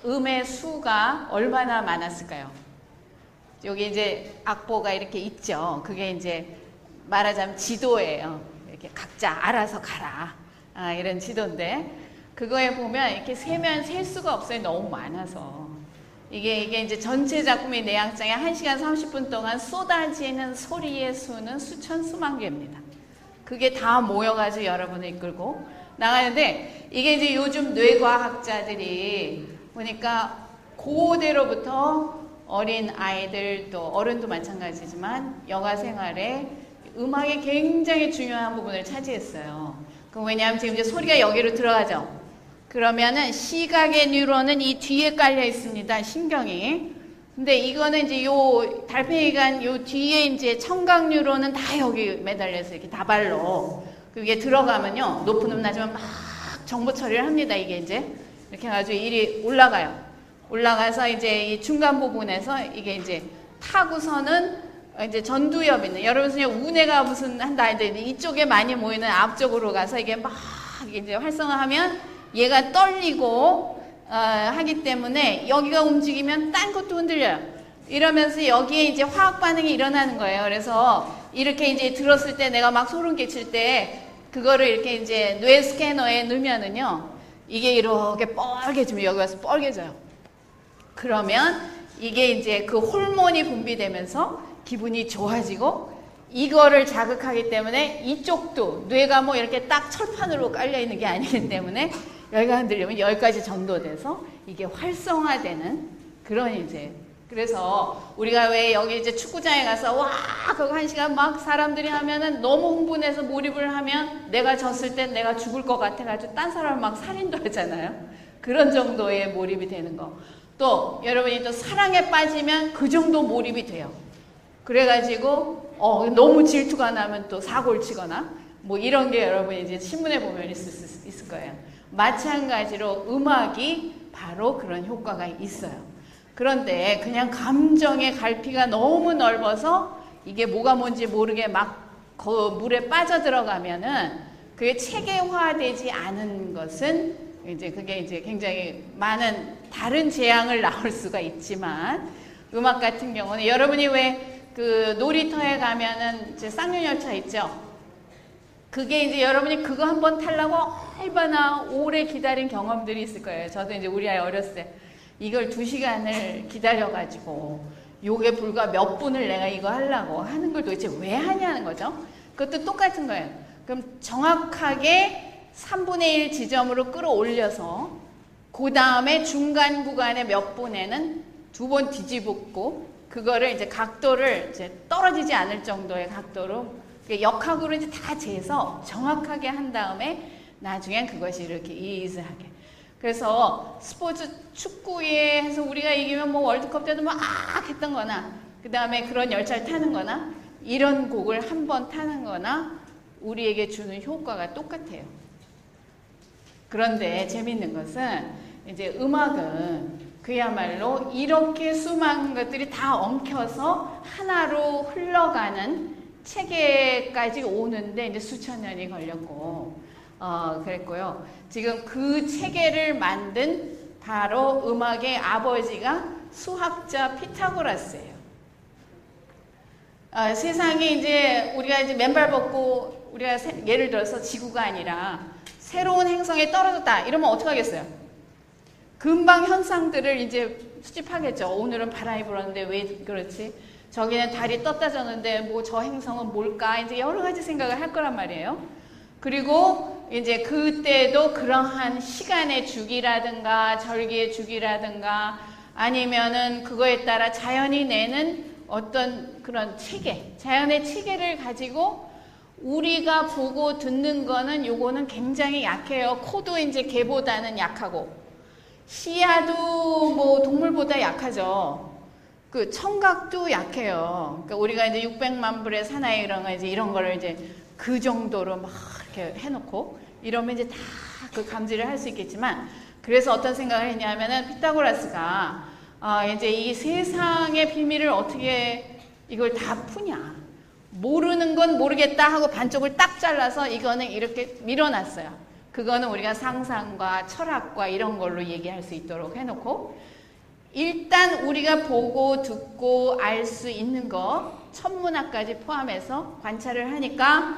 음의 수가 얼마나 많았을까요? 여기 이제 악보가 이렇게 있죠. 그게 이제 말하자면 지도예요. 이렇게 각자 알아서 가라. 이런 지도인데, 그거에 보면 이렇게 세면 셀 수가 없어요. 너무 많아서. 이게 이제 전체 작품의 내향장에 1시간 30분 동안 쏟아지는 소리의 수는 수천 수만 개입니다. 그게 다 모여가지고 여러분을 이끌고 나가는데, 이게 이제 요즘 뇌과학자들이 보니까 그대로부터 어린 아이들 또 어른도 마찬가지지만 여가 생활에 음악이 굉장히 중요한 부분을 차지했어요. 왜냐하면 지금 이제 소리가 여기로 들어가죠. 그러면은 시각의 뉴런은 이 뒤에 깔려 있습니다. 신경이. 근데 이거는 이제 요 달팽이관 요 뒤에 이제 청각 뉴런은 다 여기 매달려서 이렇게 다발로 그게 들어가면요. 높은 음 낮으면 막 정보 처리를 합니다. 이게 이제 이렇게 해가지고 일이 올라가요. 올라가서 이제 이 중간 부분에서 이게 이제 타고서는 이제 전두엽 있는, 여러분 그냥 우뇌가 무슨 한다 했는데 이쪽에 많이 모이는 앞쪽으로 가서 이게 막 이제 활성화하면 얘가 떨리고 하기 때문에 여기가 움직이면 딴 것도 흔들려요. 이러면서 여기에 이제 화학 반응이 일어나는 거예요. 그래서 이렇게 이제 들었을 때 내가 막 소름 끼칠 때 그거를 이렇게 이제 뇌 스캐너에 넣으면은요, 이게 이렇게 뻘개지면 여기 와서 뻘개져요. 그러면 이게 이제 그 호르몬이 분비되면서 기분이 좋아지고, 이거를 자극하기 때문에 이쪽도 뇌가 뭐 이렇게 딱 철판으로 깔려 있는 게 아니기 때문에 여기가 흔들리면 여기까지 전도돼서 이게 활성화되는 그런 이제, 그래서 우리가 왜 여기 이제 축구장에 가서 와 그거 1시간 막 사람들이 하면은 너무 흥분해서 몰입을 하면 내가 졌을 땐 내가 죽을 것 같아가지고 딴 사람 막 살인도 하잖아요. 그런 정도의 몰입이 되는 거. 또 여러분이 또 사랑에 빠지면 그 정도 몰입이 돼요. 그래가지고 너무 질투가 나면 또 사고를 치거나 뭐 이런 게 여러분이 이제 신문에 보면 있을 거예요. 마찬가지로 음악이 바로 그런 효과가 있어요. 그런데 그냥 감정의 갈피가 너무 넓어서 이게 뭐가 뭔지 모르게 막 그 물에 빠져들어가면은 그게 체계화되지 않은 것은 이제 그게 이제 굉장히 많은 다른 재앙을 낳을 수가 있지만, 음악 같은 경우는 여러분이 왜 그 놀이터에 가면은 이제 쌍용열차 있죠? 그게 이제 여러분이 그거 한번 타려고 얼마나 오래 기다린 경험들이 있을 거예요. 저도 이제 우리 아이 어렸을 때 이걸 2시간을 기다려가지고 요게 불과 몇 분을 내가 이거 하려고 하는 걸 도대체 왜 하냐는 거죠. 그것도 똑같은 거예요. 그럼 정확하게 3분의 1 지점으로 끌어올려서 그 다음에 중간 구간의 몇 분에는 2번 뒤집고 그거를 이제 각도를 이제 떨어지지 않을 정도의 각도로 역학으로 이제 다 재서 정확하게 한 다음에 나중엔 그것이 이렇게 이즈하게. 그래서 스포츠 축구에 해서 우리가 이기면 뭐 월드컵 때도 막 했던 거나, 그 다음에 그런 열차를 타는 거나, 이런 곡을 한 번 타는 거나 우리에게 주는 효과가 똑같아요. 그런데 재밌는 것은 이제 음악은 그야말로 이렇게 수많은 것들이 다 엉켜서 하나로 흘러가는 체계까지 오는데 이제 수천 년이 걸렸고, 그랬고요. 지금 그 체계를 만든 바로 음악의 아버지가 수학자 피타고라스예요. 세상에 이제 우리가 이제 맨발 벗고 우리가 예를 들어서 지구가 아니라 새로운 행성에 떨어졌다 이러면 어떻게 하겠어요? 금방 현상들을 이제 수집하겠죠. 오늘은 바람이 불었는데 왜 그렇지? 저기는 달이 떴다 졌는데 뭐 저 행성은 뭘까? 이제 여러 가지 생각을 할 거란 말이에요. 그리고 이제 그때도 그러한 시간의 주기라든가 절기의 주기라든가 아니면은 그거에 따라 자연이 내는 어떤 그런 체계, 자연의 체계를 가지고 우리가 보고 듣는 거는 요거는 굉장히 약해요. 코도 이제 개보다는 약하고 시야도 뭐 동물보다 약하죠. 그 청각도 약해요. 그러니까 우리가 이제 600만 불의 사나이 이런 거 이제 이런 거를 이제 그 정도로 막 이렇게 해놓고 이러면 이제 다 그 감지를 할 수 있겠지만, 그래서 어떤 생각을 했냐면은 피타고라스가 이제 이 세상의 비밀을 어떻게 이걸 다 푸냐. 모르는 건 모르겠다 하고 반쪽을 딱 잘라서 이거는 이렇게 밀어놨어요. 그거는 우리가 상상과 철학과 이런 걸로 얘기할 수 있도록 해놓고, 일단 우리가 보고 듣고 알 수 있는 거 천문학까지 포함해서 관찰을 하니까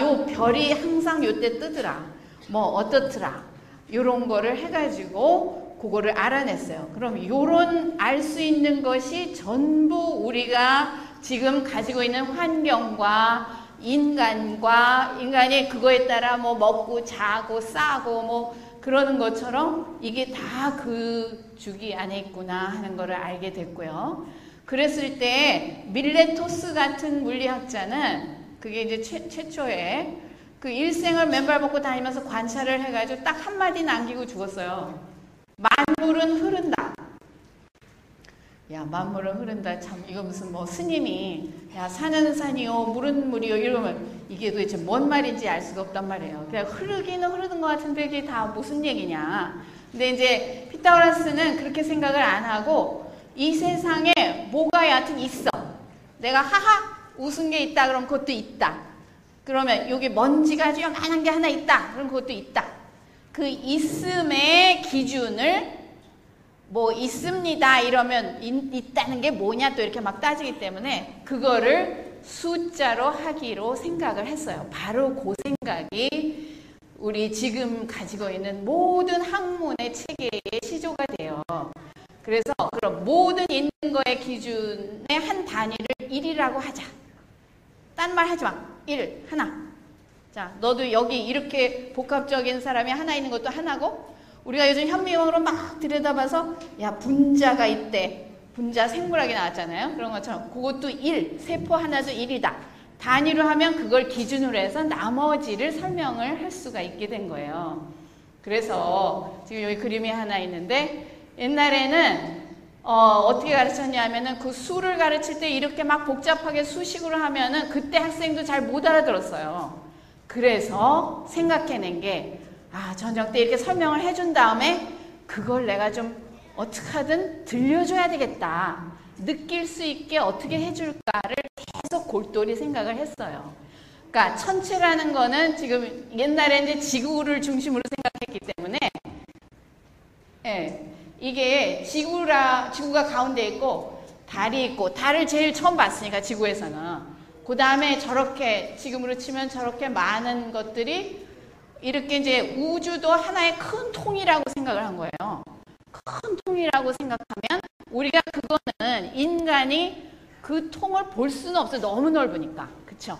요 별이 항상 요때 뜨더라, 뭐 어떻더라, 요런 거를 해가지고 그거를 알아냈어요. 그럼 요런 알 수 있는 것이 전부 우리가 지금 가지고 있는 환경과 인간이 그거에 따라 뭐 먹고 자고 싸고 뭐 그러는 것처럼 이게 다 그 주기 안에 있구나 하는 거를 알게 됐고요. 그랬을 때 밀레토스 같은 물리학자는 그게 이제 최초에 그 일생을 맨발 벗고 다니면서 관찰을 해가지고 딱 한마디 남기고 죽었어요. 만물은 흐른다. 야, 만물은 흐른다. 참, 이거 무슨 뭐 스님이, 야, 산은 산이요, 물은 물이요, 이러면 이게 도대체 뭔 말인지 알 수가 없단 말이에요. 그냥 흐르기는 흐르는 것 같은데 이게 다 무슨 얘기냐. 근데 이제 피타고라스는 그렇게 생각을 안 하고 이 세상에 뭐가 여하튼 있어. 내가 하하 웃은 게 있다. 그럼 그것도 있다. 그러면 여기 먼지가 아주 요만한 게 하나 있다. 그럼 그것도 있다. 그 있음의 기준을 뭐 있습니다 이러면 있다는 게 뭐냐 또 이렇게 막 따지기 때문에 그거를 숫자로 하기로 생각을 했어요. 바로 그 생각이 우리 지금 가지고 있는 모든 학문의 체계의 시조가 돼요. 그래서 그럼 모든 있는 거의 기준의 한 단위를 1이라고 하자. 딴 말 하지 마. 1, 하나. 자, 너도 여기 이렇게 복합적인 사람이 하나 있는 것도 하나고, 우리가 요즘 현미경으로 막 들여다봐서 야, 분자가 있대. 분자 생물학이 나왔잖아요. 그런 것처럼 그것도 1, 세포 하나도 1이다. 단위로 하면 그걸 기준으로 해서 나머지를 설명을 할 수가 있게 된 거예요. 그래서 지금 여기 그림이 하나 있는데, 옛날에는 어떻게 가르쳤냐면은 그 수를 가르칠 때 이렇게 막 복잡하게 수식으로 하면은 그때 학생도 잘 못 알아들었어요. 그래서 생각해낸 게, 저녁 때 이렇게 설명을 해준 다음에 그걸 내가 좀 어떻게 하든 들려줘야 되겠다. 느낄 수 있게 어떻게 해줄까를 계속 골똘히 생각을 했어요. 그러니까 천체라는 거는 지금 옛날에 이제 지구를 중심으로 생각했기 때문에, 이게 지구가 가운데 있고 달이 있고, 달을 제일 처음 봤으니까 지구에서는, 그 다음에 저렇게 지금으로 치면 저렇게 많은 것들이 이렇게 이제 우주도 하나의 큰 통이라고 생각을 한 거예요. 큰 통이라고 생각하면 우리가 그거는 인간이 그 통을 볼 수는 없어요. 너무 넓으니까. 그쵸?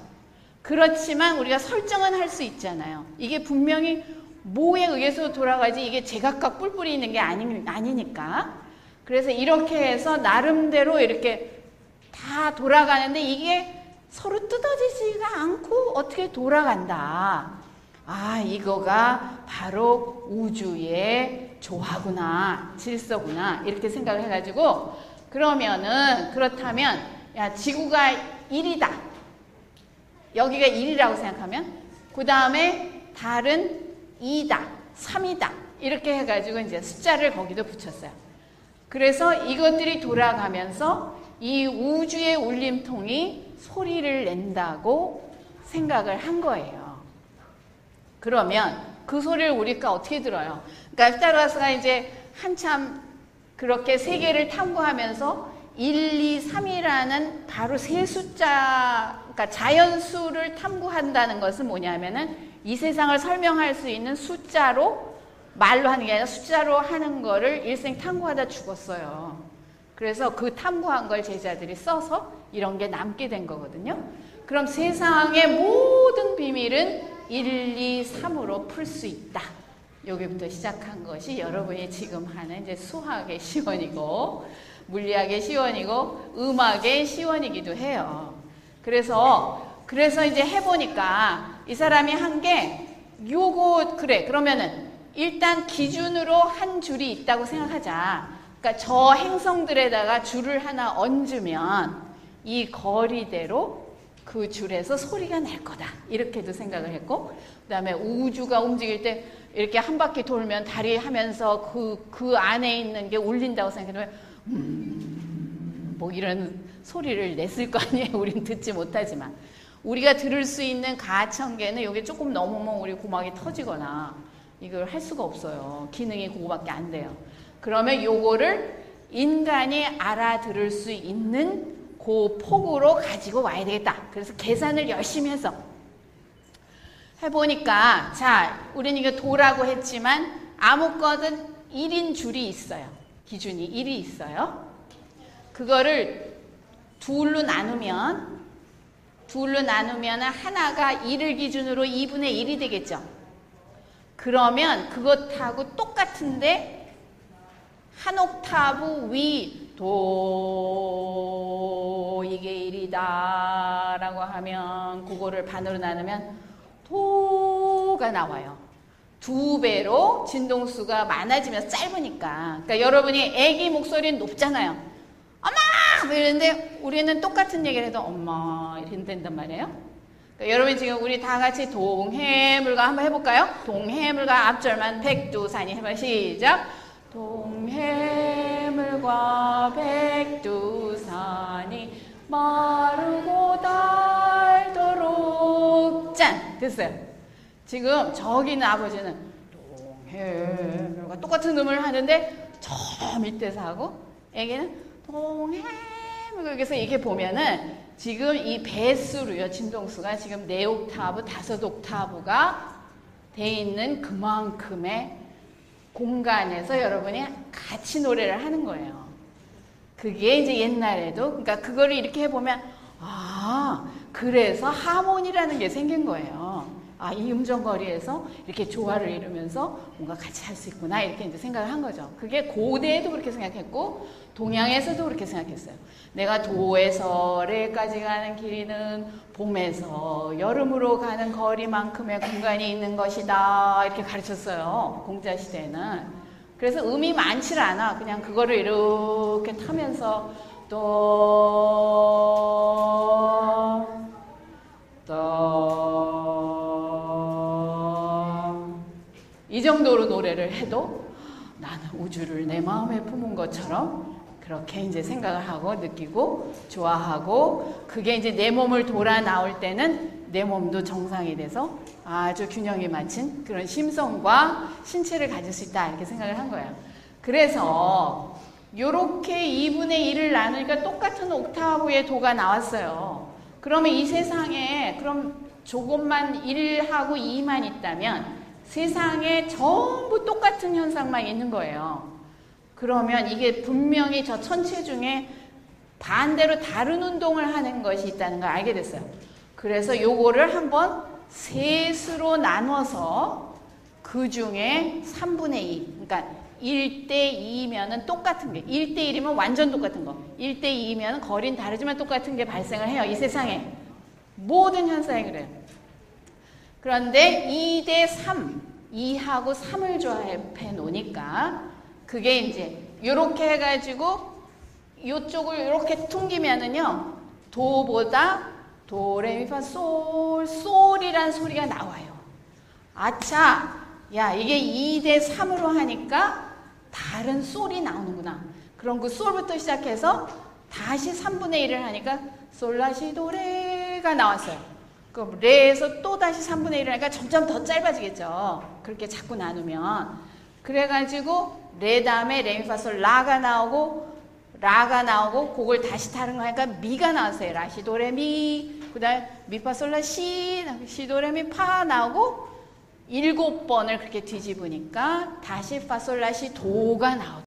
그렇지만 우리가 설정은 할 수 있잖아요. 이게 분명히 뭐에 의해서 돌아가지 이게 제각각 뿔뿔이 있는 게 아니니까. 그래서 이렇게 해서 나름대로 이렇게 다 돌아가는데 이게 서로 뜯어지지가 않고 어떻게 돌아간다. 이거가 바로 우주의 조화구나, 질서구나, 이렇게 생각을 해가지고, 그렇다면, 야, 지구가 1이다. 여기가 1이라고 생각하면, 그 다음에 달은 2다, 3이다. 이렇게 해가지고 이제 숫자를 거기도 붙였어요. 그래서 이것들이 돌아가면서 이 우주의 울림통이 소리를 낸다고 생각을 한 거예요. 그러면 그 소리를 우리가 어떻게 들어요? 그러니까 피타고라스가 이제 한참 그렇게 세계를 탐구하면서 1, 2, 3이라는 바로 세 숫자, 그러니까 자연수를 탐구한다는 것은 뭐냐면은 이 세상을 설명할 수 있는 숫자로, 말로 하는 게 아니라 숫자로 하는 거를 일생 탐구하다 죽었어요. 그래서 그 탐구한 걸 제자들이 써서 이런 게 남게 된 거거든요. 그럼 세상의 모든 비밀은 1, 2, 3으로 풀 수 있다. 여기부터 시작한 것이 여러분이 지금 하는 이제 수학의 시원이고, 물리학의 시원이고, 음악의 시원이기도 해요. 그래서 이제 해보니까 이 사람이 한 게 요거, 그래, 그러면은 일단 기준으로 한 줄이 있다고 생각하자. 그러니까 저 행성들에다가 줄을 하나 얹으면 이 거리대로 그 줄에서 소리가 날 거다. 이렇게도 생각을 했고, 그 다음에 우주가 움직일 때 이렇게 한 바퀴 돌면 달이 하면서 그 안에 있는 게 울린다고 생각하면 뭐 이런 소리를 냈을 거 아니에요. 우린 듣지 못하지만. 우리가 들을 수 있는 가청계는 이게 조금 넘으면 우리 고막이 터지거나 이걸 할 수가 없어요. 기능이 그거밖에 안 돼요. 그러면 요거를 인간이 알아들을 수 있는 그 폭으로 가지고 와야 되겠다. 그래서 계산을 열심히 해서 해보니까, 자, 우리는 이거 도라고 했지만 아무거든 1인 줄이 있어요. 기준이 1이 있어요. 그거를 둘로 나누면 하나가 1을 기준으로 2분의 1이 되겠죠. 그러면 그것하고 똑같은데 한 옥타브 위 도 이게 1이다 라고 하면 그거를 반으로 나누면 도가 나와요. 2배로 진동수가 많아지면서 짧으니까. 그러니까 여러분이 애기 목소리는 높잖아요. 엄마! 뭐 이러는데 우리는 똑같은 얘기를 해도 엄마 이렇게 된단 말이에요. 그러니까 여러분 지금 우리 다 같이 동해물과 한번 해볼까요? 동해물과 앞절만 백두산이 해봐요. 시작! 동해물과 백두산이 마르고 닳도록 짠! 됐어요. 지금 저기 있는 아버지는 동해물과 똑같은 음을 하는데 저 밑에서 하고 애기는 동해물과 여기서 이렇게 보면은 지금 이 배수로요. 진동수가 지금 4옥타브, 5옥타브가 돼 있는 그만큼의 공간에서 여러분이 같이 노래를 하는 거예요. 그게 이제 옛날에도, 그러니까 그거를 이렇게 해보면, 아, 그래서 하모니라는 게 생긴 거예요. 아, 이 음정거리에서 이렇게 조화를 이루면서 뭔가 같이 할 수 있구나, 이렇게 이제 생각을 한 거죠. 그게 고대에도 그렇게 생각했고, 동양에서도 그렇게 생각했어요. 내가 도에서 레까지 가는 길이는 봄에서 여름으로 가는 거리만큼의 공간이 있는 것이다, 이렇게 가르쳤어요. 공자시대에는. 그래서 음이 많지 않아. 그냥 그거를 이렇게 타면서 이 정도로 노래를 해도 나는 우주를 내 마음에 품은 것처럼 그렇게 이제 생각을 하고 느끼고 좋아하고, 그게 이제 내 몸을 돌아 나올 때는 내 몸도 정상이 돼서 아주 균형이 맞춘 그런 심성과 신체를 가질 수 있다, 이렇게 생각을 한 거예요. 그래서 요렇게 2분의 1을 나누니까 똑같은 옥타브의 도가 나왔어요. 그러면 이 세상에 그럼 조금만 1하고 2만 있다면 세상에 전부 똑같은 현상만 있는 거예요. 그러면 이게 분명히 저 천체 중에 반대로 다른 운동을 하는 것이 있다는 걸 알게 됐어요. 그래서 요거를 한번 셋으로 나눠서 그 중에 3분의 2, 그러니까 1대 2면은 똑같은 게, 1대 1이면 완전 똑같은 거, 1대 2면은 거리는 다르지만 똑같은 게 발생을 해요. 이 세상에 모든 현상이 그래요. 그런데 2대 3, 2하고 3을 조합해 놓으니까 그게 이제 요렇게 해가지고 요쪽을 요렇게 퉁기면은요, 도보다 도레미파 솔, 솔이란 소리가 나와요. 아차, 야, 이게 2대 3으로 하니까 다른 솔이 나오는구나. 그럼 그 솔부터 시작해서 다시 3분의 1을 하니까 솔라시 도레가 나왔어요. 그럼 레에서 또 다시 3분의 1을 하니까 점점 더 짧아지겠죠. 그렇게 자꾸 나누면. 그래가지고 레 다음에 레미파솔 라가 나오고 그걸 다시 다른 거 하니까 미가 나왔어요. 라시 도레미, 그 다음에 미파솔라 시, 시도레미 파 나오고 7번을 그렇게 뒤집으니까 다시 파솔라시 도가 나오죠.